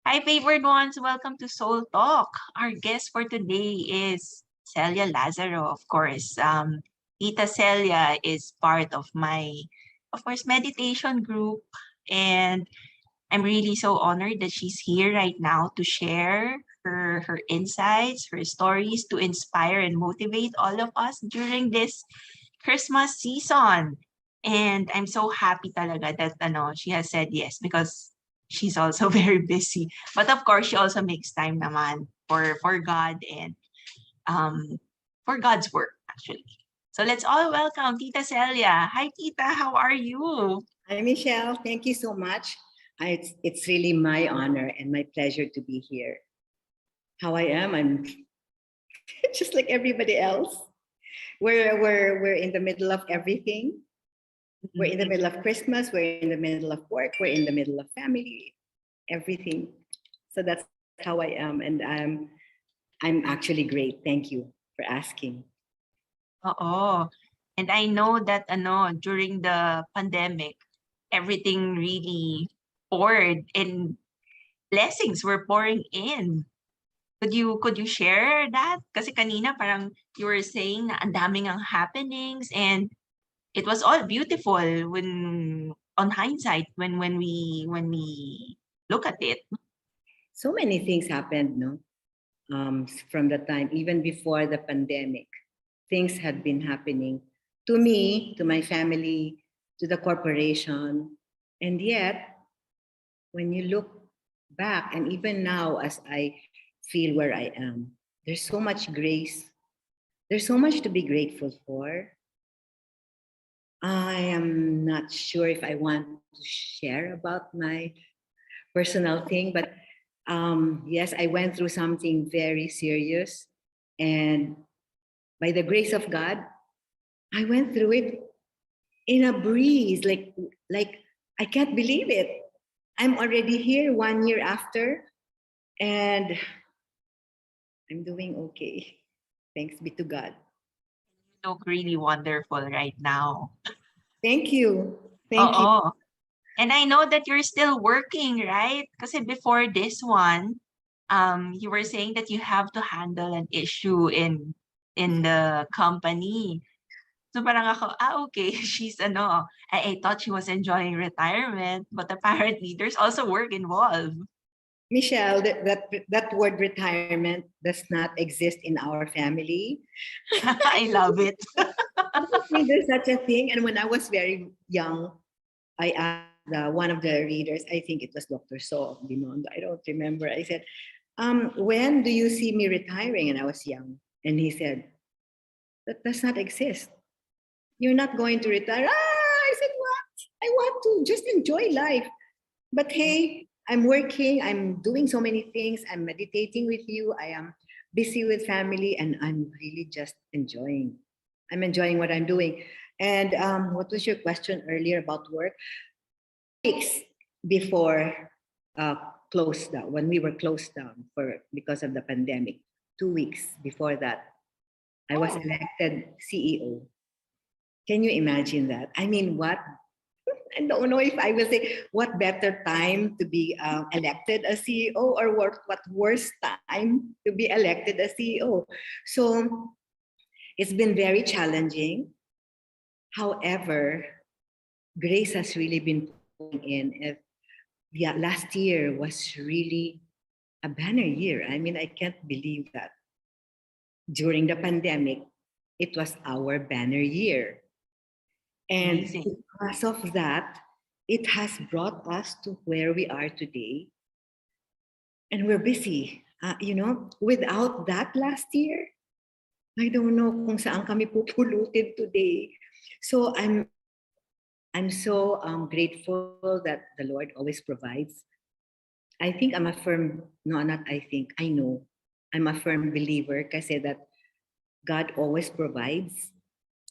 Hi, favored ones. Welcome to Soul Talk. Our guest for today is Celia Lazaro, of course. Tita Celia is part of my, of course, meditation group. And I'm really so honored that she's here right now to share her insights, her stories, to inspire and motivate all of us during this Christmas season. And I'm so happy talaga that she has said yes because she's also very busy. But of course, she also makes time naman for God and um for God's work actually. So let's all welcome Tita Celia. Hi Tita, how are you? Hi, Michelle. Thank you so much. It's really my honor and my pleasure to be here. How I am, I'm just like everybody else. We're in the middle of everything. We're in the middle of Christmas. We're in the middle of work. We're in the middle of family. Everything. So that's how I am, and I'm actually great. Thank you for asking. Oo. And I know that during the pandemic, everything really poured and blessings were pouring in. Could you share that? Kasi kanina parang you were saying na ang daming ang happenings and it was all beautiful when on hindsight when we look at it. So many things happened, no? From the time, even before the pandemic, things had been happening to me, to my family, to the corporation. And yet, when you look back, and even now as I feel where I am, there's so much grace. There's so much to be grateful for. I am not sure if I want to share about my personal thing, but yes, I went through something very serious. And by the grace of God, I went through it in a breeze. Like I can't believe it. I'm already here 1 year after, and I'm doing okay. Thanks be to God. You look really wonderful right now. Thank you. Thank you. Oo. And I know that you're still working, right? Kasi before this one, you were saying that you have to handle an issue in the company. So parang ako, okay, she's I thought she was enjoying retirement, but apparently there's also work involved. Michelle, that word retirement does not exist in our family. I love it. I don't think there's such a thing. And when I was very young, I asked one of the readers, I think it was Dr. So Binondo, I don't remember. I said, when do you see me retiring? And I was young. And he said, that does not exist. You're not going to retire. I said, what? I want to just enjoy life. But hey, I'm working, I'm doing so many things, I'm meditating with you, I am busy with family, and I'm really just enjoying. I'm enjoying what I'm doing. And what was your question earlier about work? Weeks before closed down, when we were closed down because of the pandemic, 2 weeks before that, I was elected CEO. Can you imagine that? I mean, what? I don't know if I will say what better time to be elected as CEO, or what worse time to be elected as CEO. So it's been very challenging. However, grace has really been pouring in. Yeah, last year was really a banner year. I mean, I can't believe that. During the pandemic, it was our banner year. And Amazing. because of that, it has brought us to where we are today. And we're busy. Without that last year, I don't know kung saan kami pupulutin today. So I'm so grateful that the Lord always provides. I think I'm a firm, no, not I think, I know. I'm a firm believer kasi that God always provides,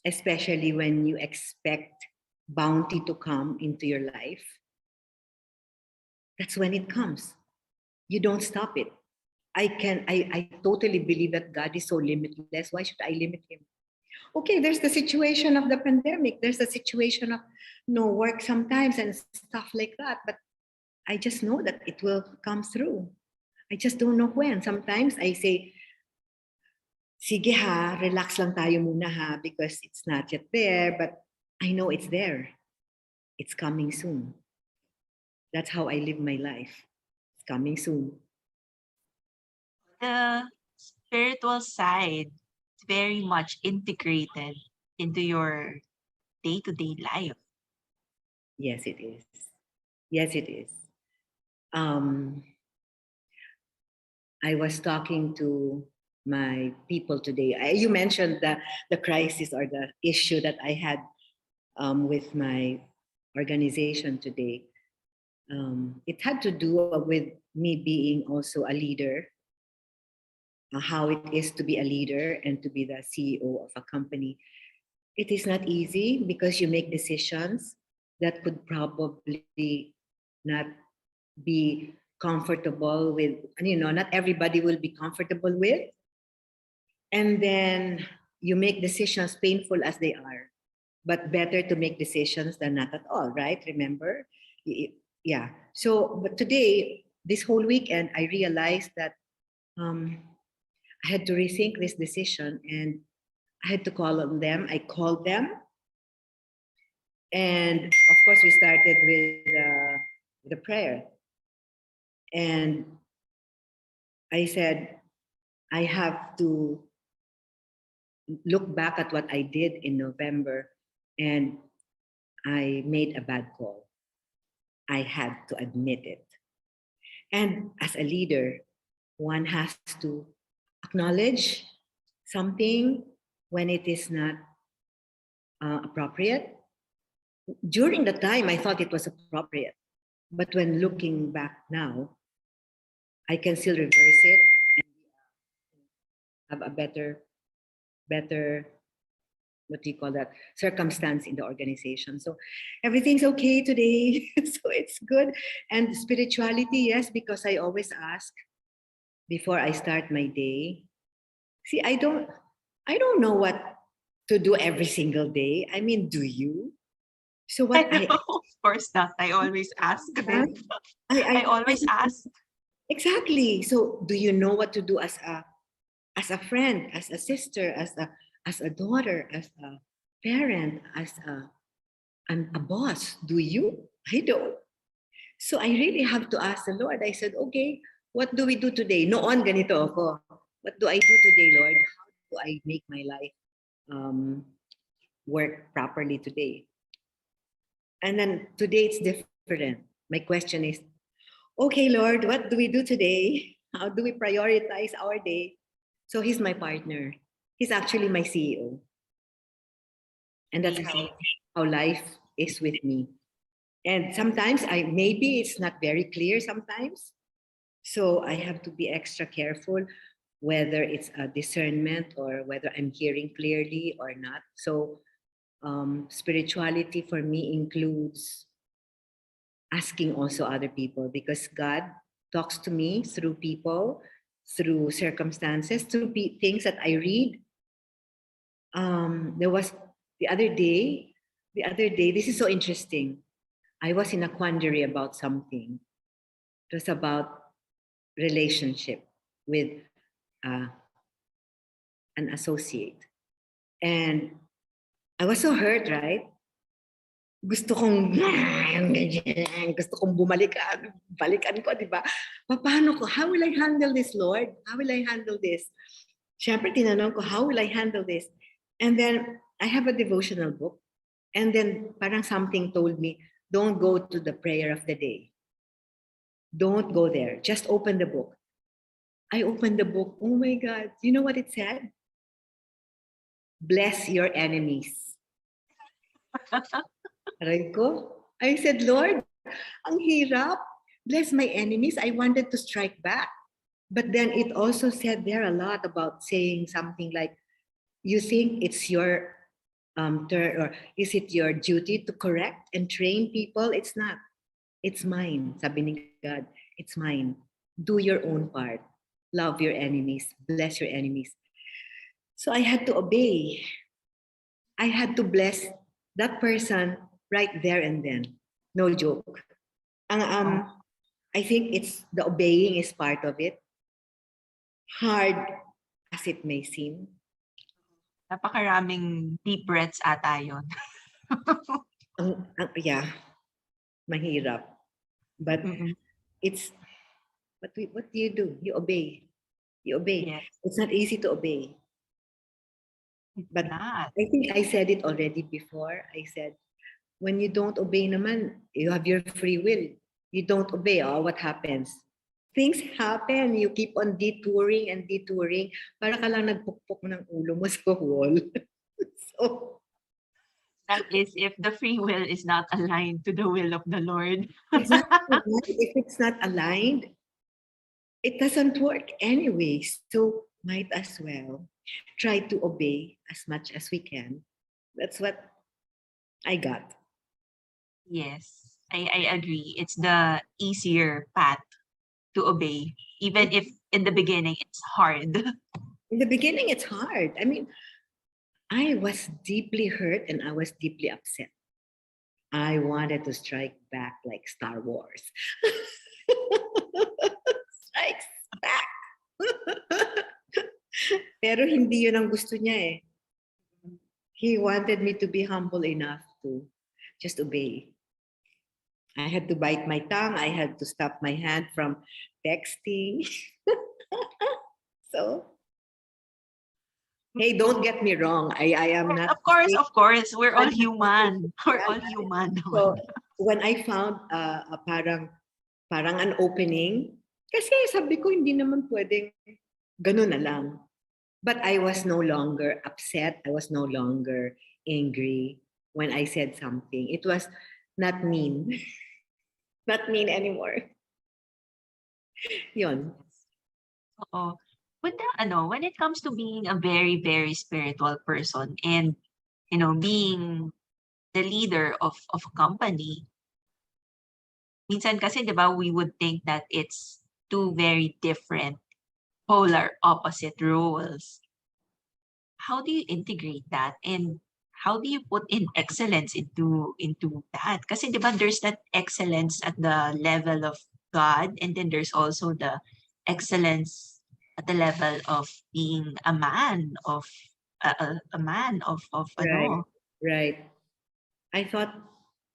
especially when you expect bounty to come into your life. That's when it comes. You don't stop it. I totally believe that God is so limitless. Why should I limit him? Okay, there's the situation of the pandemic. There's the situation of no work sometimes and stuff like that. But I just know that it will come through. I just don't know when. Sometimes I say, sige ha, relax lang tayo muna ha, because it's not yet there, but I know it's there. It's coming soon. That's how I live my life. It's coming soon. The spiritual side is very much integrated into your day-to-day life. Yes, it is. Yes, it is. Um, I was talking to my people today. You mentioned the crisis or the issue that I had with my organization today. It had to do with me being also a leader, how it is to be a leader and to be the CEO of a company. It is not easy because you make decisions that could probably not be comfortable with, not everybody will be comfortable with. And then you make decisions painful as they are, but better to make decisions than not at all, right? Remember? Yeah. So, but today, this whole weekend, I realized that um, I had to rethink this decision and I had to call on them. I called them. And of course, we started with a prayer. And I said, I have to look back at what I did in November, and I made a bad call. I had to admit it. And as a leader, one has to acknowledge something when it is not appropriate. During the time, I thought it was appropriate. But when looking back now, I can still reverse it and have a better, what do you call that, circumstance in the organization. So everything's okay today. So it's good. And spirituality, yes, because I always ask before I start my day. See, I don't know what to do every single day. I mean, do you? So what I Of course not. I always ask I this. I I, I always ask. exactly. So do you know what to do as a friend, as a sister, as a daughter, as a parent, as a boss? Do you? I don't. So I really have to ask the Lord. I said, okay, what do we do today? Noon ganito ako. What do I do today, Lord? How do I make my life um, work properly today? And then today it's different. My question is, okay, Lord, what do we do today? How do we prioritize our day? So he's my partner. He's actually my CEO. And that's how life is with me. And sometimes maybe it's not very clear sometimes. So I have to be extra careful whether it's a discernment or whether I'm hearing clearly or not. So spirituality for me includes asking also other people because God talks to me through people, through circumstances, through things that I read. There was the other day, this is so interesting. I was in a quandary about something. It was about relationship with uh, an associate. And I was so hurt, right? Gusto kong ganyan, gusto kong balikan ko, di ba? Paano ko? How will I handle this, Lord? How will I handle this? Siyempre, tinanong ko, how will I handle this? And then, I have a devotional book. And then, parang something told me, don't go to the prayer of the day. Don't go there. Just open the book. I opened the book. Oh my God. You know what it said? Bless your enemies. Aray ko. I said, Lord, ang hirap. Bless my enemies. I wanted to strike back. But then it also said there a lot about saying something like, you think it's your turn, or is it your duty to correct and train people? It's not. It's mine. Sabi ni God, it's mine. Do your own part. Love your enemies. Bless your enemies. So I had to obey. I had to bless that person right there and then. No joke. Ang I think it's the obeying is part of it. Hard as it may seem. Napakaraming deep breaths ata yun. Yeah, mahirap. But Mm-mm. it's, what do? You obey. You obey. Yes, It's not easy to obey. it's But not. I think I said it already before. I said, when you don't obey naman, you have your free will. You don't obey, oh, what happens? Things happen. You keep on detouring and detouring. Para ka lang nagpukpok ng ulo mo sa wall. So, That is if the free will is not aligned to the will of the Lord. exactly. Right? If it's not aligned, it doesn't work anyway. So, might as well try to obey as much as we can. That's what I got. Yes, I agree. It's the easier path to obey, even if in the beginning it's hard. In the beginning, it's hard. I mean, I was deeply hurt and I was deeply upset. I wanted to strike back like Star Wars. Strikes back. Pero hindi yun ang gusto niya eh. He wanted me to be humble enough to just obey. I had to bite my tongue. I had to stop my hand from texting. So, hey, don't get me wrong. I am not. Of course, we're all human. We're all human naman. So, when I found parang an opening, kasi sabi ko hindi naman pwedeng ganun na lang. But I was no longer upset. I was no longer angry when I said something. It was not mean. Not mean anymore. Yun. Oo. With the, when it comes to being a very, very spiritual person and, being the leader of a company, minsan kasi, di ba, we would think that it's two very different, polar opposite roles. How do you integrate that? And how do you put in excellence into that? Kasi di ba, there's that excellence at the level of God, and then there's also the excellence at the level of being a man a man of Right. Right. I thought,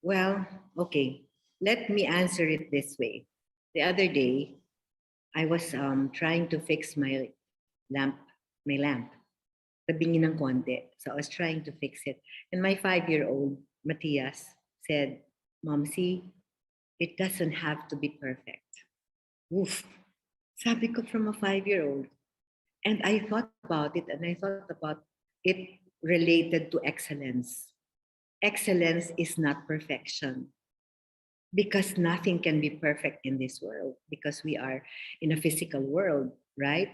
well, okay, let me answer it this way. The other day, I was trying to fix lamp, my lamp. Tabingin ng konti. So I was trying to fix it. And my 5-year-old, Matthias, said, Mom, see, it doesn't have to be perfect. Oof. Sabi ko from a 5-year-old. And I thought about it and I thought about it related to excellence. Excellence is not perfection because nothing can be perfect in this world because we are in a physical world, right?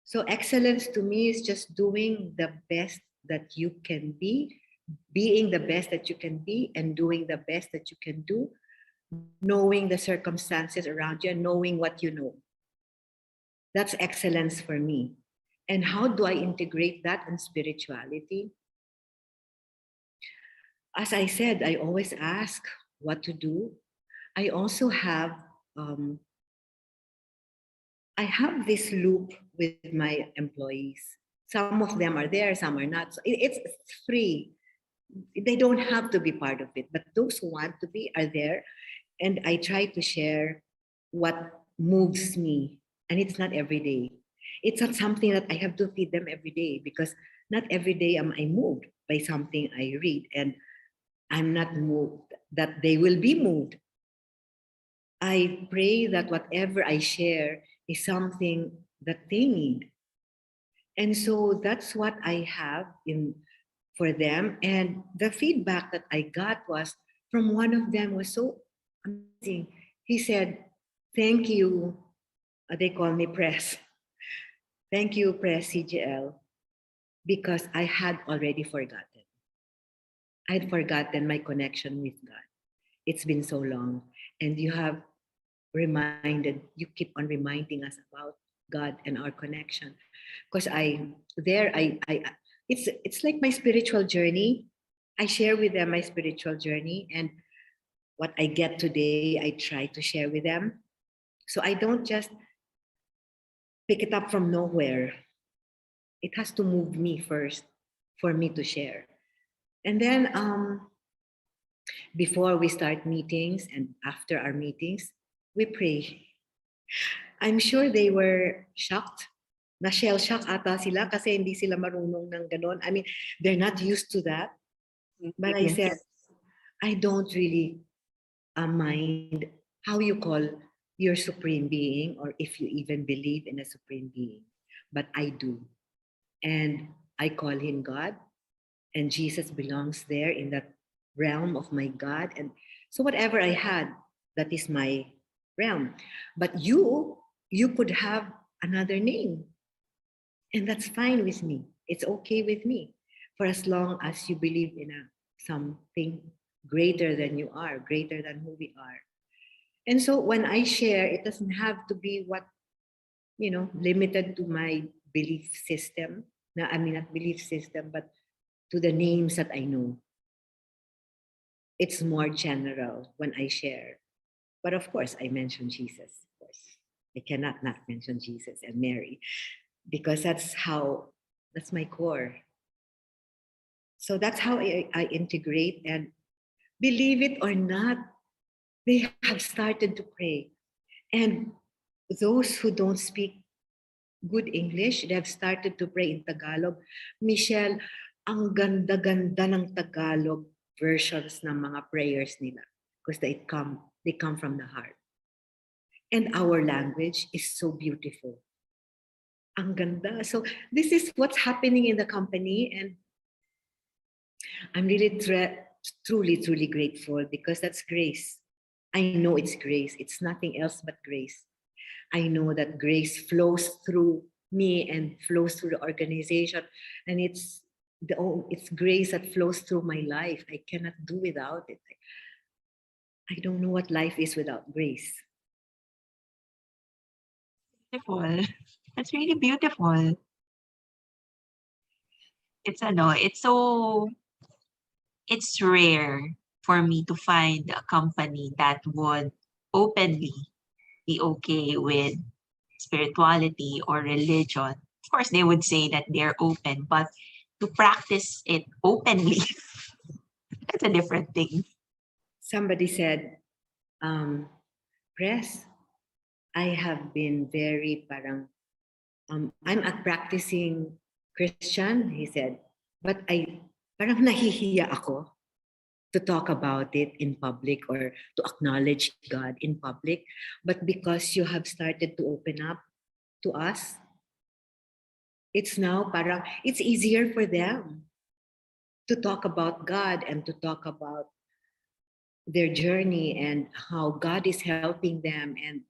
So excellence to me is just doing the best that you can be, being the best that you can be, and doing the best that you can do, knowing the circumstances around you and knowing what you know. That's excellence for me. And how do I integrate that in spirituality? As I said, I always ask what to do. I also have I have this loop with my employees. Some of them are there, some are not. So it's free. They don't have to be part of it, but those who want to be are there. And I try to share what moves me. And it's not every day. It's not something that I have to feed them every day because not every day am I moved by something I read. And I'm not moved that they will be moved. I pray that whatever I share is something that they need. And so that's what I have in for them. And the feedback that I got was from one of them was so amazing. He said, thank you. They call me Press. Thank you, Press CGL, because I had already forgotten. I had forgotten my connection with God. It's been so long. And you have you keep on reminding us about God and our connection. Because it's like my spiritual journey. I share with them my spiritual journey and what I get today, I try to share with them. So I don't just pick it up from nowhere. It has to move me first for me to share. And then before we start meetings and after our meetings, we pray. I'm sure they were shocked. Na shell shock ata sila kasi hindi sila marunong ng ganon. I mean, they're not used to that. But I said, Yes. I don't really mind how you call your supreme being or if you even believe in a supreme being. But I do. And I call him God. And Jesus belongs there in that realm of my God. And so whatever I had, that is my realm. But you could have another name. And that's fine with me. It's okay with me. For as long as you believe in something greater than you are, greater than who we are. And so when I share, it doesn't have to be limited to my belief system. I mean, not belief system, but to the names that I know. It's more general when I share. But of course, I mention Jesus. Of course, I cannot not mention Jesus and Mary because that's my core. So that's how I integrate, and believe it or not, they have started to pray. And those who don't speak good English, they have started to pray in Tagalog. Michelle, ang ganda-ganda ng Tagalog versions ng mga prayers nila because they come from the heart. And our language is so beautiful. Ang ganda. So this is what's happening in the company, and I'm really truly grateful because that's grace. I know it's grace. It's nothing else but grace. I know that grace flows through me and flows through the organization, and it's grace that flows through my life. I cannot do without it. I don't know what life is without grace. Beautiful. That's really beautiful. It's rare for me to find a company that would openly be okay with spirituality or religion. Of course, they would say that they're open, but to practice it openly, that's a different thing. Somebody said, Press, I have been very I'm a practicing Christian, he said, but parang nahihiya ako to talk about it in public or to acknowledge God in public. But because you have started to open up to us, it's easier for them to talk about God and to talk about their journey and how God is helping them. And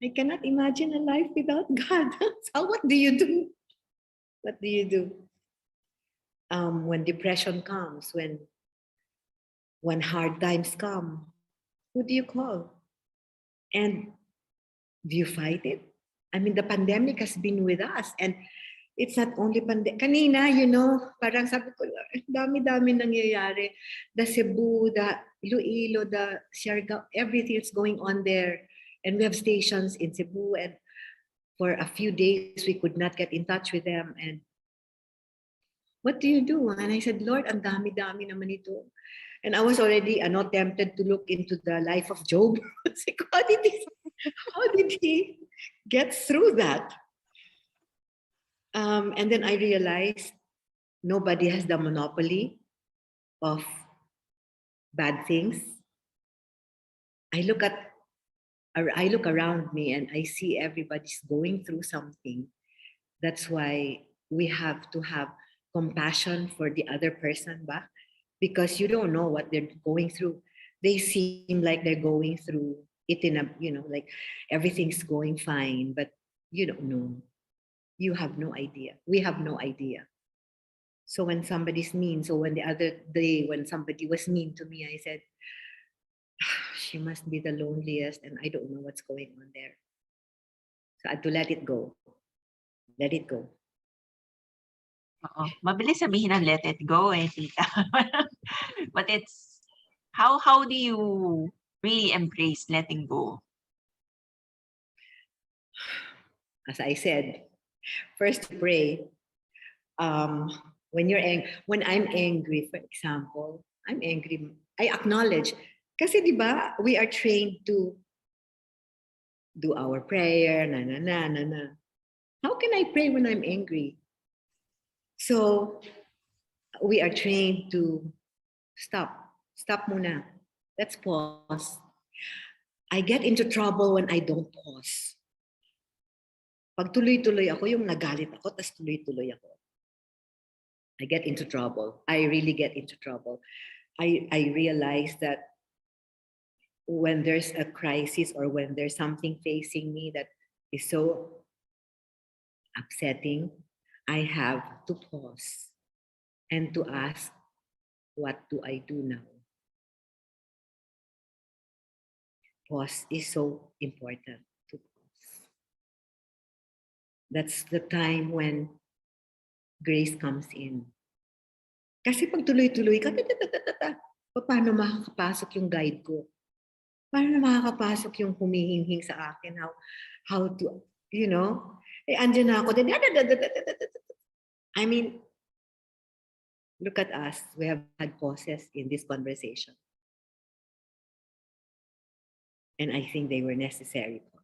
I cannot imagine a life without God. So what do you do? What do you do? When depression comes, when hard times come, who do you call? And do you fight it? I mean, the pandemic has been with us, and it's not only pandemic. Kanina, parang sabi ko, dami-dami nangyayari. The Cebu, the Iloilo, the Siargao, everything is going on there. And we have stations in Cebu, and for a few days, we could not get in touch with them. And what do you do? And I said, Lord, ang dami-dami naman ito. And I was already tempted to look into the life of Job. How did he get through that? And then I realized nobody has the monopoly of bad things. I look around me and I see everybody's going through something. That's why we have to have compassion for the other person, because you don't know what they're going through. They seem like they're going through it like everything's going fine, but you don't know. You have no idea. We have no idea. So when somebody's mean, when the other day when somebody was mean to me, I said, she must be the loneliest and I don't know what's going on there. So I had to let it go. Let it go. Oo. Mabilis sabihin ng let it go tita. But it's, how do you really embrace letting go? as I said, first to pray. When when I'm angry, for example, I'm angry. I acknowledge. Kasi di ba, we are trained to do our prayer, na na na na na. How can I pray when I'm angry? So we are trained to stop. Stop muna. Let's pause. I get into trouble when I don't pause. Pag tuloy-tuloy ako, yung nagalit ako, tas tuloy-tuloy ako. I get into trouble. I really get into trouble. I realize that when there's a crisis or when there's something facing me that is so upsetting, I have to pause and to ask, what do I do now? Pause is so important to pause. That's the time when grace comes in. Kasi pag tuloy-tuloy ka, paano makakapasok yung guide ko? Paano makakapasok yung humihinghing sa akin? How to, you know? Andyan na ako. I mean, look at us. We have had pauses in this conversation. And I think they were necessary pauses.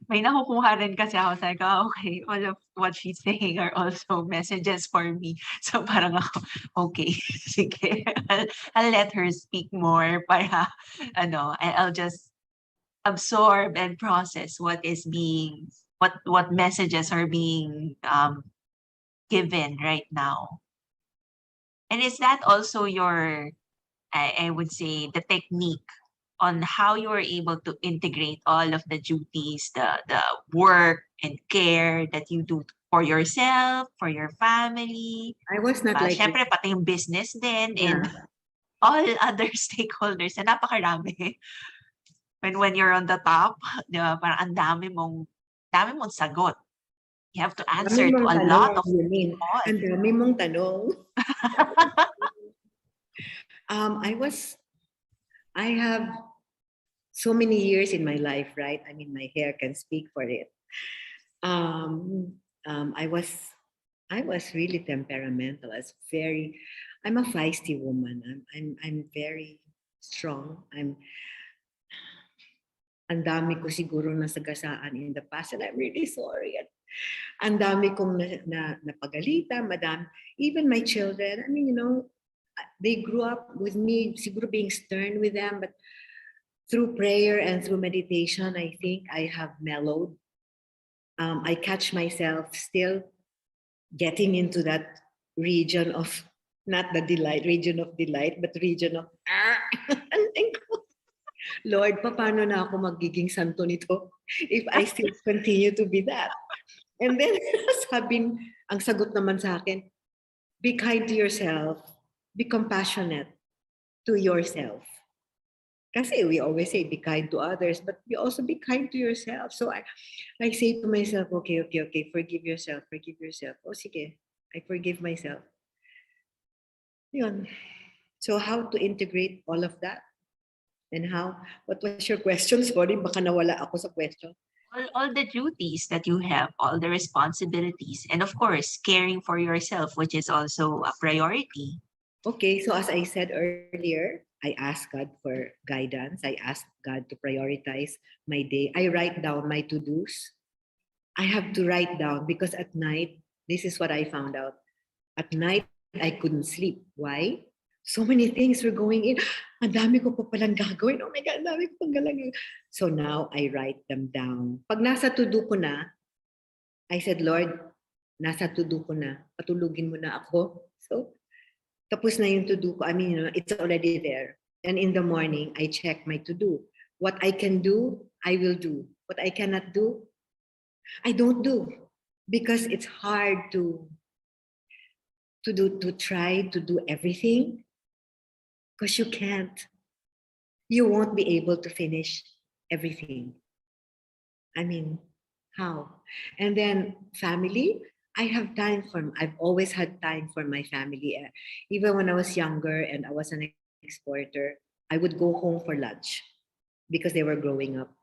May nakukuha rin kasi ako. Sabi ko, okay, all of what she's saying are also messages for me. So parang ako, okay, sige. I'll let her speak more para, I'll just absorb and process what is being, what messages are being given right now. And is that also your, I would say, the technique on how you were able to integrate all of the duties, the work and care that you do for yourself, for your family? I was not like Syempre, pati yung business din and Yeah. all other stakeholders na napakarami. When you're on the top, di ba, parang ang dami mong sagot. You have to answer to a lot of people. Ang dami mong tanong. I have so many years in my life, right? I mean, my hair can speak for it. I was really temperamental. I'm a feisty woman. I'm very strong. Ang dami ko siguro nasagasaan in the past, and I'm really sorry. Ang dami kong napagalitan, madam. Even my children, I mean, they grew up with me, siguro being stern with them, but through prayer and through meditation, I think I have mellowed. I catch myself still getting into that region of, not the region of delight, but region of, Lord, paano na ako magiging santo nito if I still continue to be that? And then, ang sagot naman sa akin, be kind to yourself, be compassionate to yourself. Kasi we always say be kind to others, but you also be kind to yourself. So I say to myself, okay, forgive yourself. Oh, sige, I forgive myself. Yun. So how to integrate all of that? And what was your question? Sorry, baka nawala ako sa question. All the duties that you have, all the responsibilities, and of course, caring for yourself, which is also a priority. Okay, so as I said earlier, I ask God for guidance. I ask God to prioritize my day. I write down my to-dos. I have to write down because at night, this is what I found out. At night, I couldn't sleep. Why? So many things were going in. Ang dami ko pa palang gagawin. Oh my God, ang dami ko pang gagawin. So now I write them down. Pag nasa to-do ko na, I said, Lord, nasa to-do ko na. Patulugin mo na ako. So, tapos na yung to-do ko. I mean, it's already there. And in the morning, I check my to-do. What I can do, I will do. What I cannot do, I don't do. Because it's hard to try to do everything. Because you can't. You won't be able to finish everything. I mean, how? And then family, I've always had time for my family. Even when I was younger and I was an exporter, I would go home for lunch because they were growing up.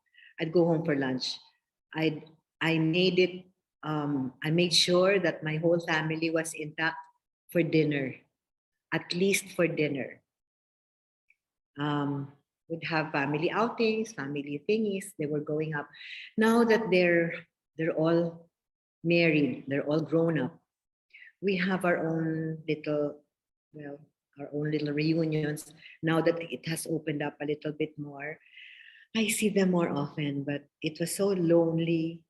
I'd go home for lunch. I I made it. I made sure that my whole family was intact for dinner, at least for dinner. Would have family outings, family thingies. They were going up. Now that they're all married, they're all grown up. We have our own little, well, our own little reunions. Now that it has opened up a little bit more, I see them more often. But it was so lonely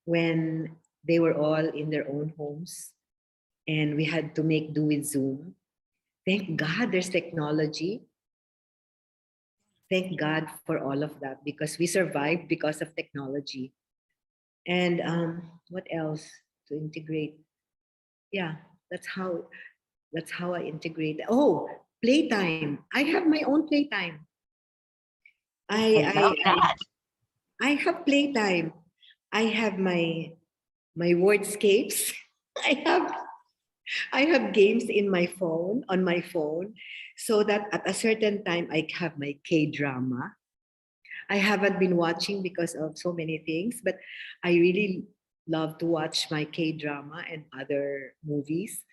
when they were all in their own homes and we had to make do with Zoom. Thank God there's technology. Thank God for all of that because we survived because of technology. And what else to integrate? Yeah, that's how that's how I integrate. Oh, playtime. I have my own playtime. I love that. I have playtime. I have my wordscapes. I have I have games in my phone, on my phone, so that at a certain time I have my K drama. I haven't been watching because of so many things, but I really love to watch my K drama and other movies.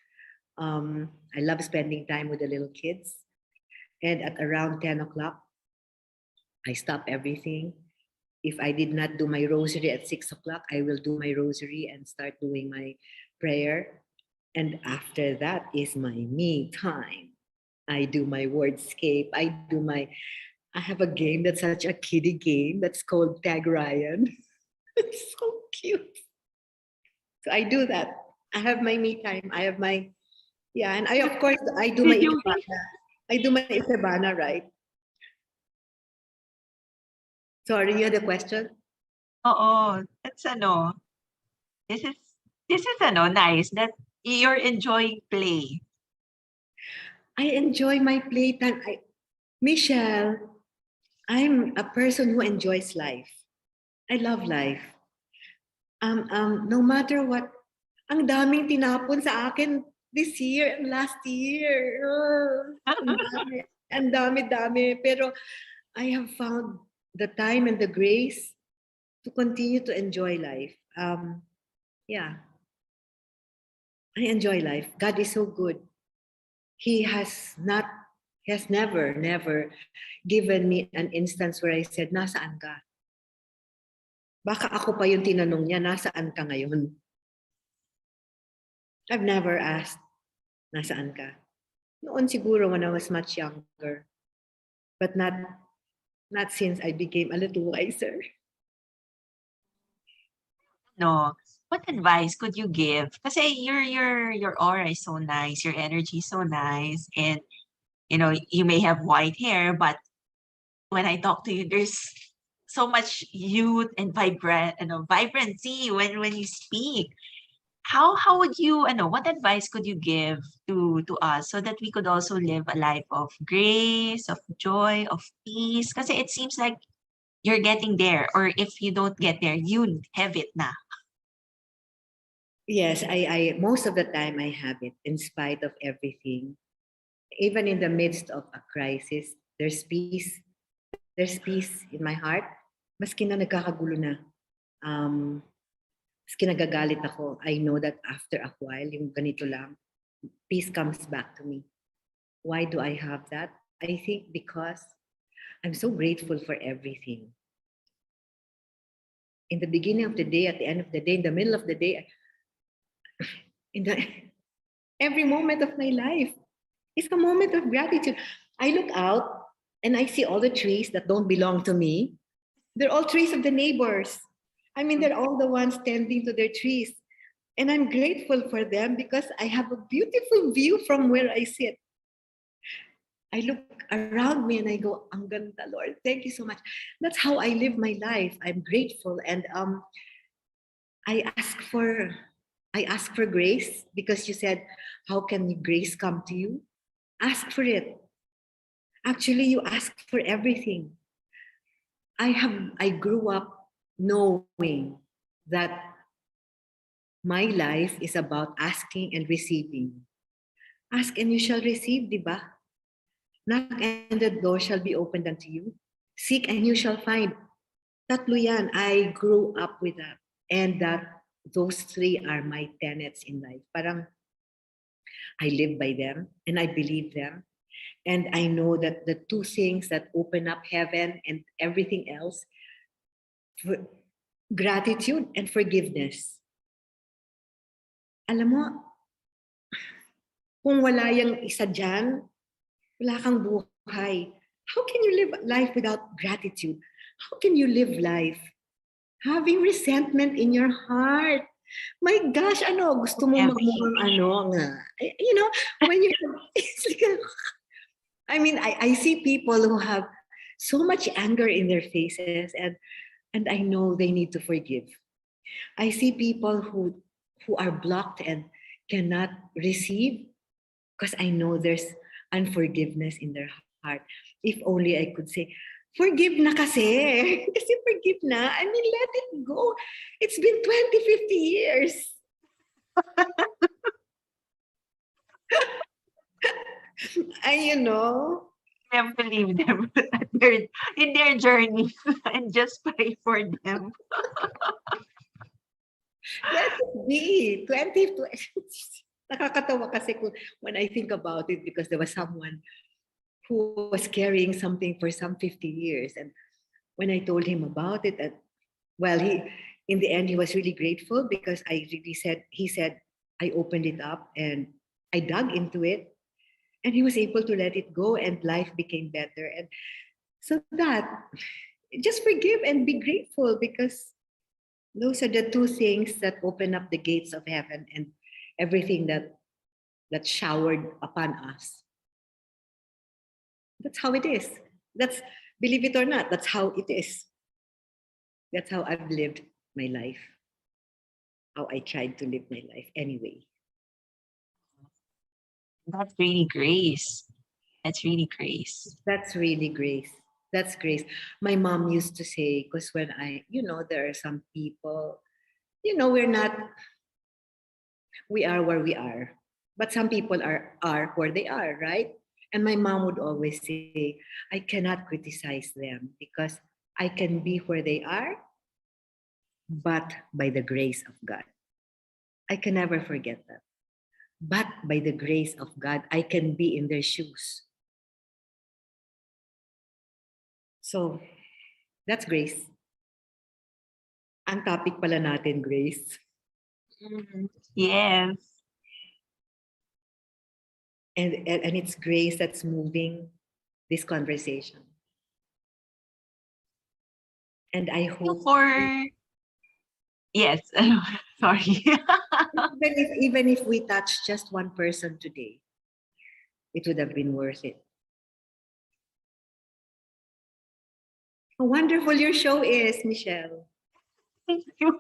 I love spending time with the little kids. And at around 10 o'clock, I stop everything. If I did not do my rosary at 6 o'clock, I will do my rosary and start doing my prayer. And after that is my me time. I do my wordscape. I have a game that's such a kiddie game that's called Tag Ryan. It's so cute. So I do that. I have my me time. I have my, yeah, and I, of course, I do my Did you? ikebana. I do my ikebana, right? Sorry, you had a question? Oo, that's ano, this is this is nice that you're enjoying play. I enjoy my playtime. Michelle, I'm a person who enjoys life. I love life. No matter what, ang daming tinapon sa akin this year and last year. Ang dami. Pero I have found the time and the grace to continue to enjoy life. Yeah, I enjoy life. God is so good. He has not, he has never given me an instance where I said, nasaan ka? Baka ako pa yung tinanong niya, nasaan ka ngayon? I've never asked, nasaan ka? Noon siguro when I was much younger. But not since I became a little wiser. No, what advice could you give? Kasi your aura is so nice, your energy is so nice, and you may have white hair, but when I talk to you, there's so much youth and vibrancy when you speak. How would you, what advice could you give to us so that we could also live a life of grace, of joy, of peace? Kasi it seems like you're getting there, or if you don't get there, you have it na. Yes, I most of the time I have it in spite of everything. Even in the midst of a crisis, there's peace. There's peace in my heart. Maski na nagkakagulo na. Maski nagagalit ako, I know that after a while, yung ganito lang, peace comes back to me. Why do I have that? I think because I'm so grateful for everything. In the beginning of the day, at the end of the day, in the middle of the day, in the every moment of my life is a moment of gratitude. I look out and I see all the trees that don't belong to me. They're all trees of the neighbors. I mean, they're all the ones tending to their trees. And I'm grateful for them because I have a beautiful view from where I sit. I look around me and I go, ang ganda, Lord. Thank you so much. That's how I live my life. I'm grateful. And I ask for grace because you said, how can grace come to you? Ask for it. Actually, you ask for everything. I grew up knowing that my life is about asking and receiving. Ask and you shall receive, di ba? Knock and the door shall be opened unto you. Seek and you shall find. Tatlo yan. I grew up with that. And those three are my tenets in life. Parang I live by them and I believe them. And I know that the two things that open up heaven and everything else, gratitude and forgiveness. Alam mo, kung wala yung isa dyan, wala kang buhay. How can you live life without gratitude? How can you live life having resentment in your heart? My gosh, gusto mo magmukhang nga. You know, when you, it's like, I mean, I see people who have so much anger in their faces, and I know they need to forgive. I see people who are blocked and cannot receive because I know there's unforgiveness in their heart. If only I could say, forgive na kasi. Kasi forgive na. I mean, let it go. It's been 20, 50 years. And you know, I believe them in their journey and just pray for them. let it be. 20. Nakakatawa kasi when I think about it because there was someone who was carrying something for some 50 years. And when I told him about it, in the end, he was really grateful because he said, I opened it up and I dug into it and he was able to let it go and life became better. And so that, just forgive and be grateful because those are the two things that open up the gates of heaven and everything that showered upon us. That's how it is. Believe it or not, that's how it is. That's how I've lived my life. How I tried to live my life anyway. That's really grace. That's really grace. That's really grace. That's grace. My mom used to say, because when there are some people, we are where we are. But some people are where they are, right? And my mom would always say, I cannot criticize them because I can be where they are, but by the grace of God. I can never forget that. But by the grace of God, I can be in their shoes. So, that's grace. Ang topic pala natin, grace. Yes. And it's grace that's moving this conversation. And I hope yes, sorry. even if we touch just one person today, it would have been worth it. How wonderful your show is, Michelle. Thank you.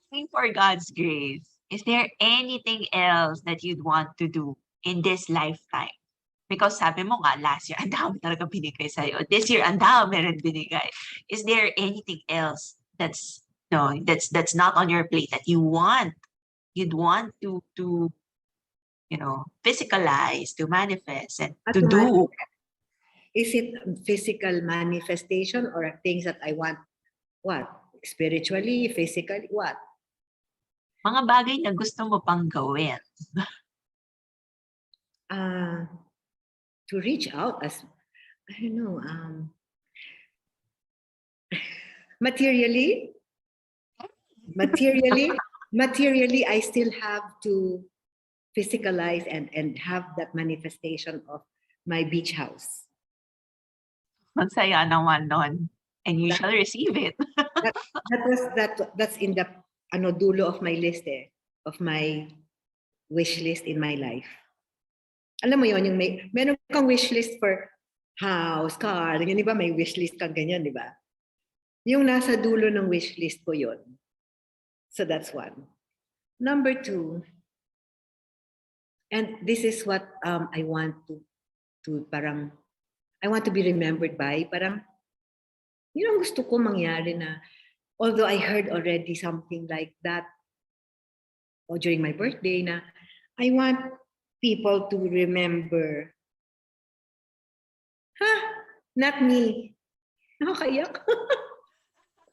Asking for God's grace. Is there anything else that you'd want to do in this lifetime? Because sabi mo nga, last year, ang dami talaga binigay sa'yo. This year, ang dami rin binigay. Is there anything else that's not on your plate that you'd want to physicalize, to manifest, and to do? Is it physical manifestation or things that I want? What? Spiritually, physically, what? Mga bagay na gusto mo pang gawin. To reach out as, I don't know, materially, I still have to physicalize and have that manifestation of my beach house. Magsaya naman nun. And you shall receive it. That's in the dulo of my list of my wish list in my life. Alam mo yon, yung meron kang wish list for house, car, ganyan, di ba? May wish list kang ganyan, di ba? Yung nasa dulo ng wish list ko yon. So that's one. Number two, and this is what I want I want to be remembered by, parang, yun ang gusto ko mangyari na, although I heard already something like that during my birthday na, I want people to remember, not me, Nakakaiyak.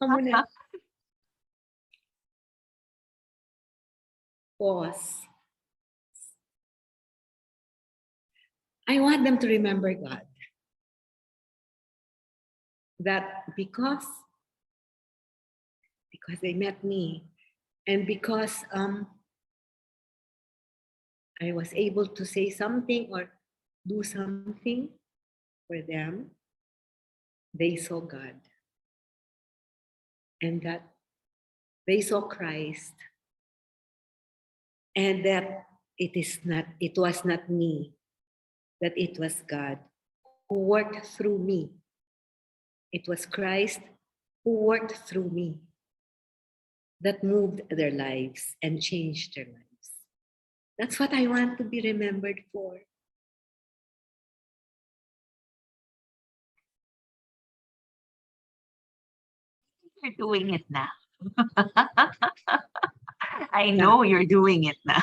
Amo na. Pause. I want them to remember God. That because they met me and because I was able to say something or do something for them, they saw God and that they saw Christ and that it was not me, that it was God who worked through me. It was Christ who worked through me that moved their lives and changed their lives. That's what I want to be remembered for. You're doing it now. I know you're doing it now.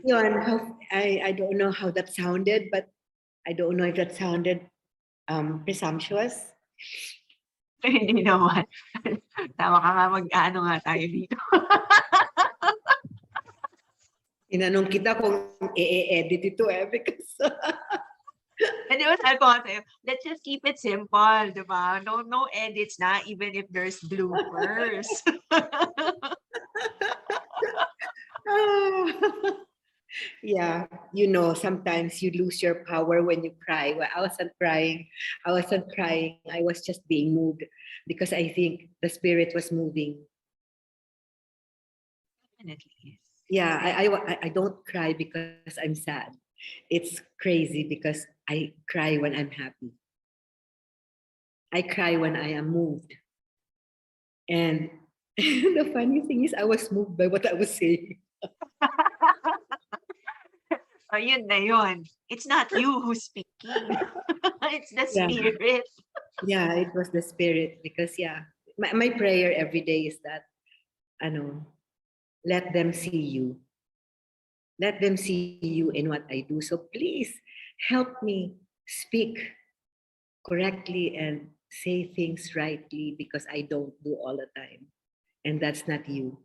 Yun, I don't know how that sounded, but I don't know if that sounded presumptuous. Hindi naman. Tama ka nga, mag-ano nga tayo dito. Tinanong kita kung i-edit ito because And it was sabi ko nga sa'yo, let's just keep it simple, di ba? No edits na, even if there's bloopers. yeah, sometimes you lose your power when you cry. Well, I wasn't crying. I was just being moved because I think the spirit was moving. Definitely. Yeah, I don't cry because I'm sad. It's crazy because I cry when I'm happy. I cry when I am moved. And the funny thing is I was moved by what I was saying. Ayun na yun. It's not you who's speaking. It's the spirit. Yeah, it was the spirit because my prayer every day is that let them see you. Let them see you in what I do. So please help me speak correctly and say things rightly because I don't do all the time. And that's not you.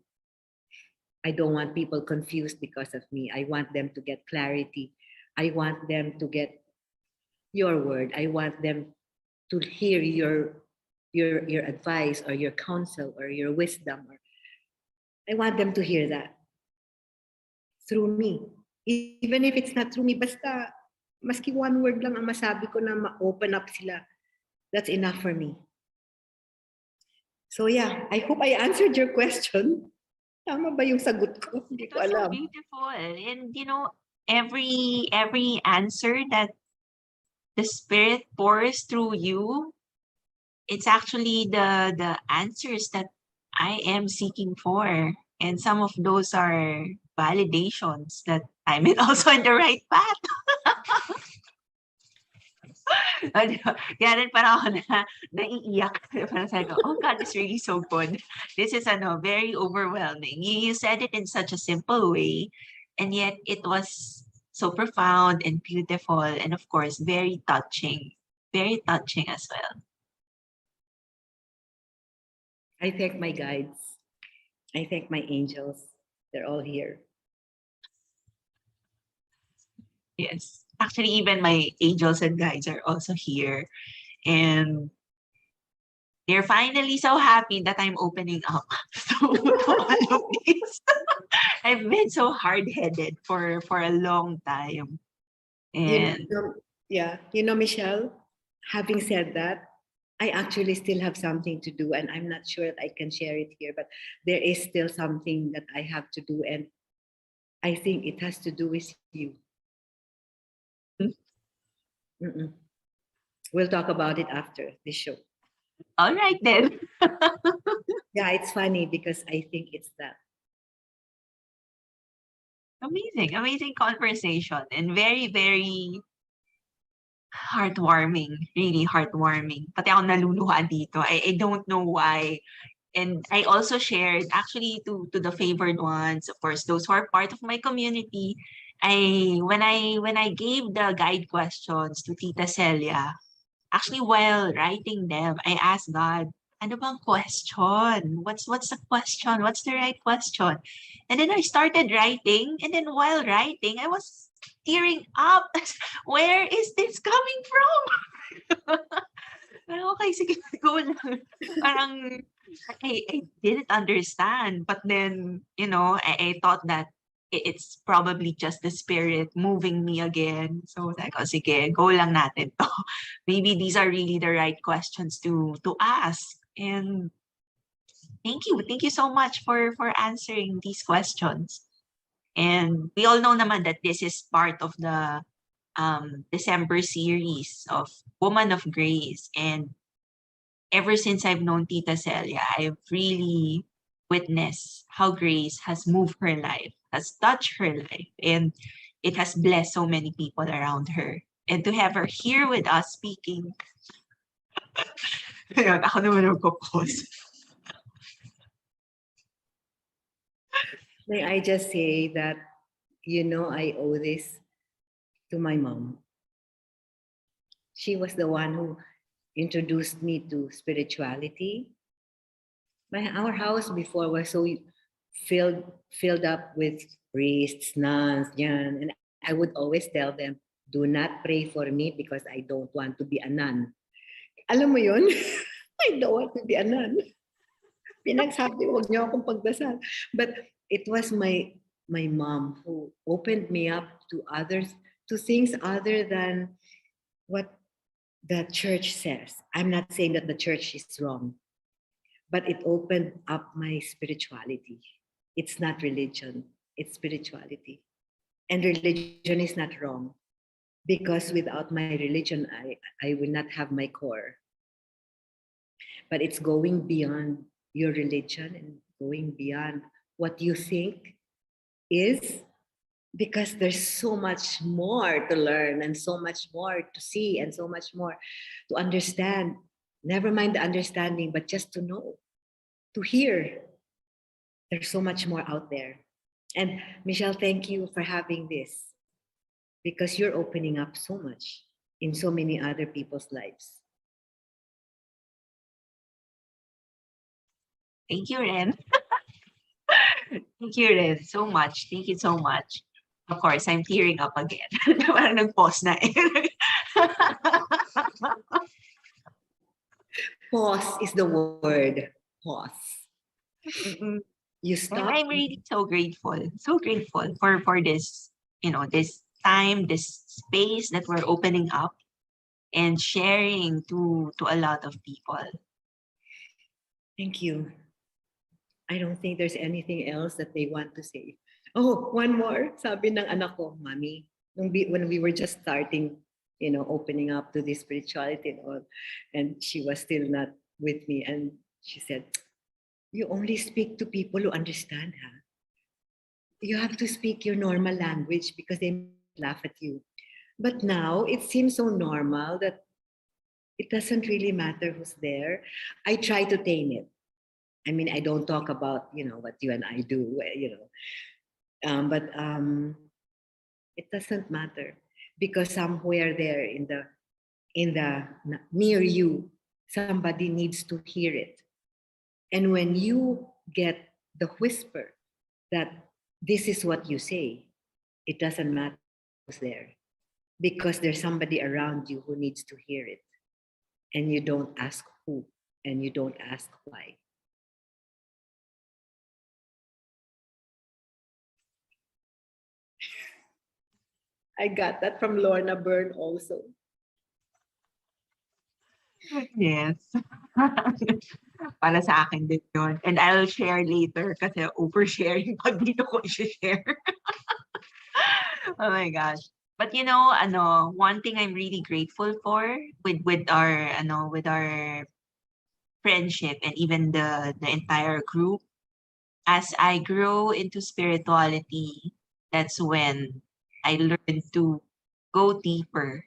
I don't want people confused because of me. I want them to get clarity. I want them to get your word. I want them to hear your advice or your counsel or your wisdom. I want them to hear that through me. Even if it's not through me, basta maski one word lang ang masabi ko na ma-open up sila, that's enough for me. So yeah, I hope I answered your question. Tama ba yung sagot ko? Hindi ko alam. So beautiful. And every answer that the spirit pours through you, it's actually the answers that I am seeking for. And some of those are validations that I'm also in the right path. Kaya rin parang ako naiiyak. Parang sabi ko, oh God, it's really so good. This is very overwhelming. You said it in such a simple way, and yet it was so profound and beautiful, and of course, very touching. Very touching as well. I thank my guides. I thank my angels. They're all here. Yes. Actually, even my angels and guides are also here. And they're finally so happy that I'm opening up to all of this. I've been so hard-headed for a long time. And Michelle, having said that, I actually still have something to do and I'm not sure that I can share it here, but there is still something that I have to do and I think it has to do with you. We'll talk about it after this show. All right then. Yeah, it's funny because I think it's that. Amazing conversation and very, very heartwarming, really heartwarming. Pati ako naluluha dito. I don't know why. And I also shared actually to the favored ones, of course, those who are part of my community. when I gave the guide questions to Tita Celia, actually while writing them, I asked God, ano bang question? What's the question? What's the right question? And then I started writing, and then while writing, I was tearing up. Where is this coming from? Okay, sige, go lang. Parang I didn't understand. But then, I thought that it's probably just the spirit moving me again. So like, oh, sige, go lang natin to. Maybe these are really the right questions to ask. And thank you. Thank you so much for answering these questions. And we all know naman that this is part of the December series of Woman of Grace. And ever since I've known Tita Celia, I've really witnessed how grace has moved her life, has touched her life, and it has blessed so many people around her. And to have her here with us speaking, ayun, ako naman magpo-pause. May I just say that, I owe this to my mom. She was the one who introduced me to spirituality. Our house before was so filled up with priests, nuns, yan. And I would always tell them, do not pray for me because I don't want to be a nun. Alam mo yun? I don't want to be a nun. Pinagsabi, huwag niyo akong pagdasal. But it was my mom who opened me up to others, to things other than what the church says. I'm not saying that the church is wrong, but it opened up my spirituality. It's not religion, it's spirituality. And religion is not wrong, because without my religion, I will not have my core. But it's going beyond your religion and going beyond what you think is, because there's so much more to learn and so much more to see and so much more to understand. Never mind the understanding, but just to know, to hear. There's so much more out there. And Michelle, thank you for having this, because you're opening up so much in so many other people's lives. Thank you, Ren. Thank you, Ren, so much. Thank you so much. Of course, I'm tearing up again. Parang nag-pause na eh. Pause is the word. Pause. You And stop. I'm really so grateful for this, this time, this space that we're opening up and sharing to a lot of people. Thank you. I don't think there's anything else that they want to say. Oh, one more. Sabi ng anak ko, Mommy, when we were just starting, opening up to this spirituality and all, and she was still not with me, and she said, you only speak to people who understand, huh? You have to speak your normal language because they laugh at you. But now it seems so normal that it doesn't really matter who's there. I try to tame it. I mean, I don't talk about, what you and I do, but it doesn't matter, because somewhere there in the near you, somebody needs to hear it. And when you get the whisper that this is what you say, it doesn't matter who's there, because there's somebody around you who needs to hear it. And you don't ask who, and you don't ask why. I got that from Lorna Byrne also. Yes. Para sa akin din yun. And I'll share later kasi oversharing pag dito ko i-share. Oh my gosh. But one thing I'm really grateful for with our friendship and even the entire group, as I grow into spirituality, that's when I learned to go deeper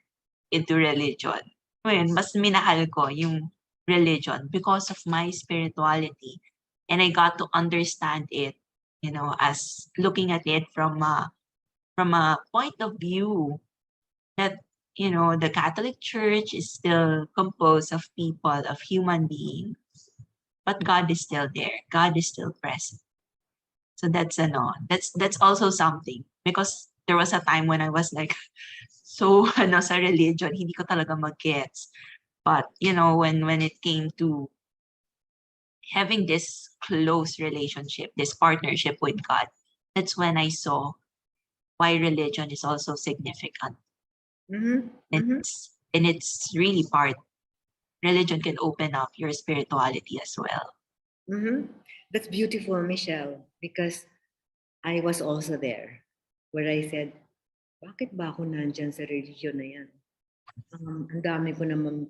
into religion. Ngayon, mas minahal ko yung religion because of my spirituality. And I got to understand it, as looking at it from from a point of view that, the Catholic Church is still composed of people, of human beings, but God is still there. God is still present. So that's also something, because there was a time when I was like so sa religion, hindi ko talaga mag-gets. But when it came to having this close relationship, this partnership with God, that's when I saw why religion is also significant. Mm-hmm. Mm-hmm. It's really part. Religion can open up your spirituality as well. Mm-hmm. That's beautiful, Michelle, because I was also there where I said, bakit ba ako nandyan sa religion na yan? Ang dami ko naman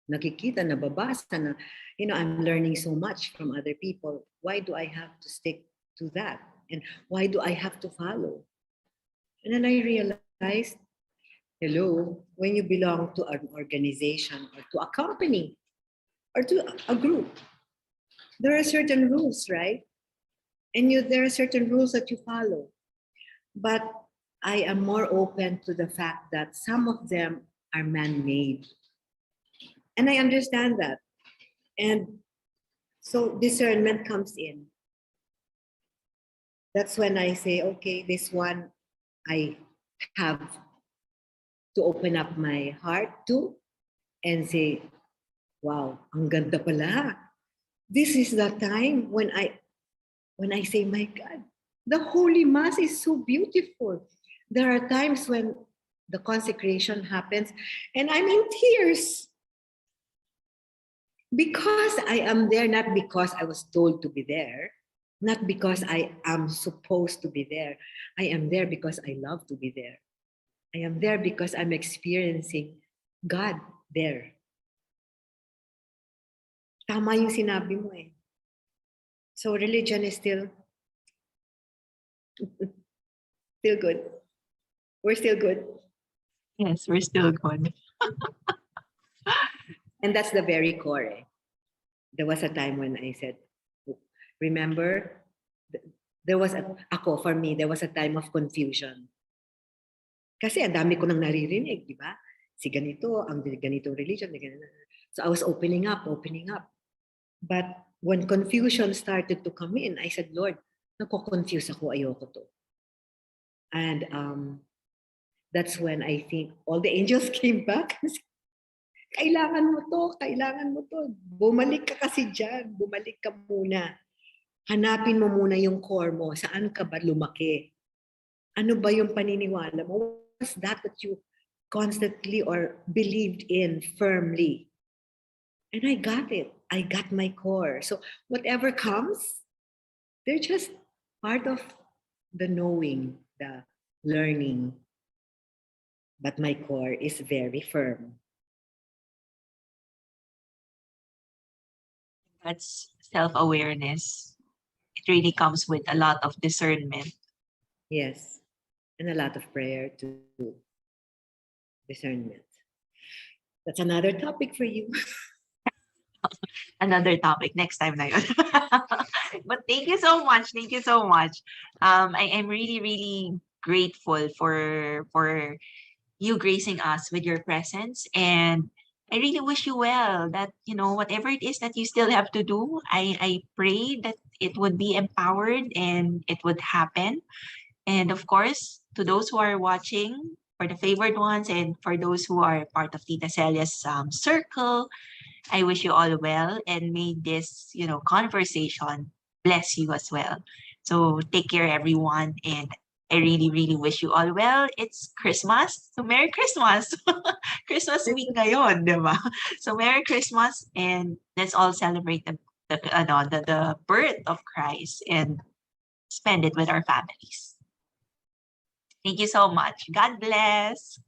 nakikita, nababasa na, I'm learning so much from other people. Why do I have to stick to that? And why do I have to follow? And then I realized, hello, when you belong to an organization or to a company or to a group, there are certain rules, right? And there are certain rules that you follow. But I am more open to the fact that some of them are man-made. And I understand that. And so discernment comes in. That's when I say, okay, this one I have to open up my heart to and say, wow, ang ganda pala. This is the time when I say, my God, the Holy Mass is so beautiful. There are times when the consecration happens and I'm in tears because I am there, not because I was told to be there, not because I am supposed to be there. I am there because I love to be there. I am there because I'm experiencing God there. Tama yung sinabi mo eh. So religion is still good. We're still good. Yes, we're still good. And that's the very core. Eh. There was a time when I said, remember, there was for me, there was a time of confusion. Kasi ang dami ko nang naririnig, di ba? Si ganito, ang ganitong religion. So I was opening up. But when confusion started to come in, I said, Lord, nako-confuse ako, ayoko to. And that's when I think all the angels came back. Kailangan mo to. Bumalik ka kasi dyan. Bumalik ka muna. Hanapin mo muna yung core mo. Saan ka ba lumaki? Ano ba yung paniniwala mo? What was that you constantly or believed in firmly? And I got it. I got my core. So whatever comes, they're just part of the knowing, the learning. But my core is very firm. That's self-awareness. It really comes with a lot of discernment. Yes. And a lot of prayer to discernment. That's another topic for you. Another topic next time na yun. But thank you so much. I am really, really grateful for you gracing us with your presence, and I really wish you well, that whatever it is that you still have to do, I pray that it would be empowered and it would happen. And of course, to those who are watching, for the favored ones and for those who are part of Tita Celia's circle, I wish you all well, and may this conversation bless you as well. So take care, everyone, and I really, really wish you all well. It's Christmas, so Merry Christmas! Christmas week ngayon, di ba? So Merry Christmas, and let's all celebrate the birth of Christ and spend it with our families. Thank you so much. God bless.